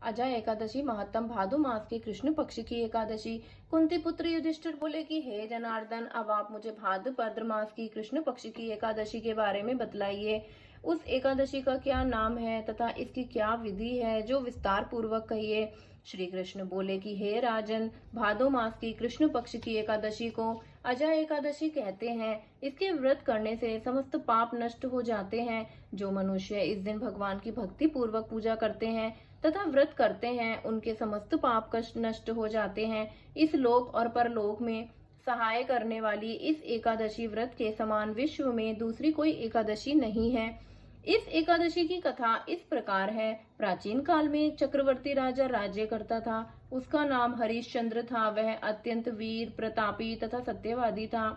अजय एकादशी महत्तम भादो मास के कृष्ण पक्ष की एकादशी। कुंती पुत्र युधिष्ठिर बोले कि हे जनार्दन, अब आप मुझे भाद्रपद मास की कृष्ण पक्ष की एकादशी के बारे में बतलाइए। उस एकादशी का क्या नाम है तथा इसकी क्या विधि है, जो विस्तार पूर्वक कहिए। श्री कृष्ण बोले कि हे राजन, भादो मास की कृष्ण पक्ष की एकादशी को अजय एकादशी कहते हैं। इसके व्रत करने से समस्त पाप नष्ट हो जाते हैं। जो मनुष्य इस दिन भगवान की भक्ति पूर्वक पूजा करते हैं तथा व्रत करते हैं, उनके समस्त पाप कष्ट नष्ट हो जाते हैं। इस लोक और परलोक में सहाय करने वाली इस एकादशी व्रत के समान विश्व में दूसरी कोई एकादशी नहीं है। इस एकादशी की कथा इस प्रकार है। प्राचीन काल में एक चक्रवर्ती राजा राज्य करता था। उसका नाम हरिश्चंद्र था। वह अत्यंत वीर, प्रतापी तथा सत्यवादी था।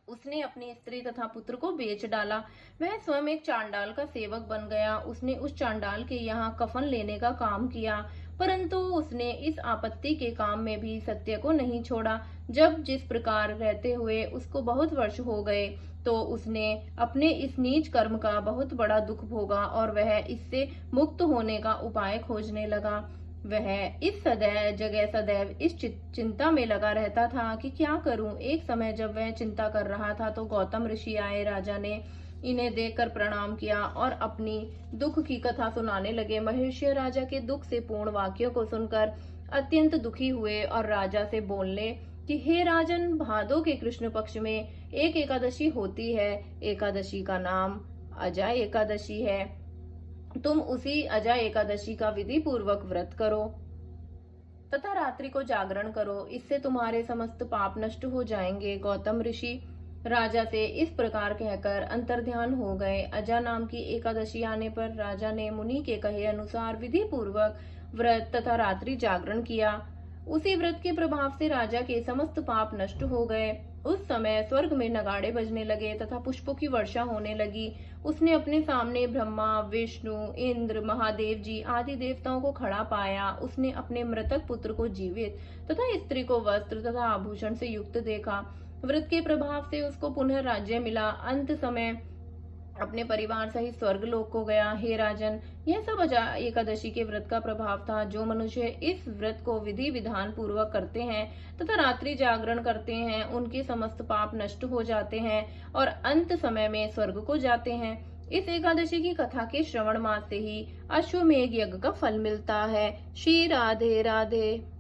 उसने अपनी स्त्री तथा पुत्र को बेच डाला। वह स्वयं एक चांडाल का सेवक बन गया। उसने उस चांडाल के यहाँ कफन लेने का काम किया, परंतु उसने इस आपत्ति के काम में भी सत्य को नहीं छोड़ा। जब जिस प्रकार रहते हुए उसको बहुत वर्ष हो गए, तो उसने अपने इस नीच कर्म का बहुत बड़ा दुख भोगा और वह इससे मुक्त होने का उपाय खोजने लगा। वह इस सदैव इस चिंता में लगा रहता था कि क्या करूं। एक समय जब वह चिंता कर रहा था, तो गौतम ऋषि आए। राजा ने इन्हें देखकर प्रणाम किया और अपनी दुख की कथा सुनाने लगे। महर्षि राजा के दुख से पूर्ण वाक्यों को सुनकर अत्यंत दुखी हुए और राजा से बोलने कि हे राजन, भादो के कृष्ण पक्ष में एक एकादशी होती है। एकादशी का नाम अजय एकादशी है। तुम उसी अजय एकादशी का विधि पूर्वक व्रत करो तथा रात्रि को जागरण करो। इससे तुम्हारे समस्त पाप नष्ट हो जाएंगे। गौतम ऋषि राजा से इस प्रकार कहकर अंतर्ध्यान हो गए। अजा नाम की एकादशी आने पर राजा ने मुनि के कहे अनुसार विधि पूर्वक व्रत तथा रात्रि जागरण किया। उसी व्रत के प्रभाव से राजा के समस्त पाप नष्ट हो गए। उस समय स्वर्ग में नगाड़े बजने लगे तथा पुष्पों की वर्षा होने लगी। उसने अपने सामने ब्रह्मा, विष्णु, इंद्र, महादेव जी आदि देवताओं को खड़ा पाया। उसने अपने मृतक पुत्र को जीवित तथा स्त्री को वस्त्र तथा आभूषण से युक्त देखा। व्रत के प्रभाव से उसको पुनः राज्य मिला। अंत समय अपने परिवार सहित स्वर्ग लोक को गया। हे राजन, यह सब अजय एकादशी के व्रत का प्रभाव था। जो मनुष्य इस व्रत को विधि विधान पूर्वक करते हैं तथा रात्रि जागरण करते हैं, उनके समस्त पाप नष्ट हो जाते हैं और अंत समय में स्वर्ग को जाते हैं। इस एकादशी की कथा के श्रवण मास से ही अश्वमेध यज्ञ का फल मिलता है। श्री राधे राधे।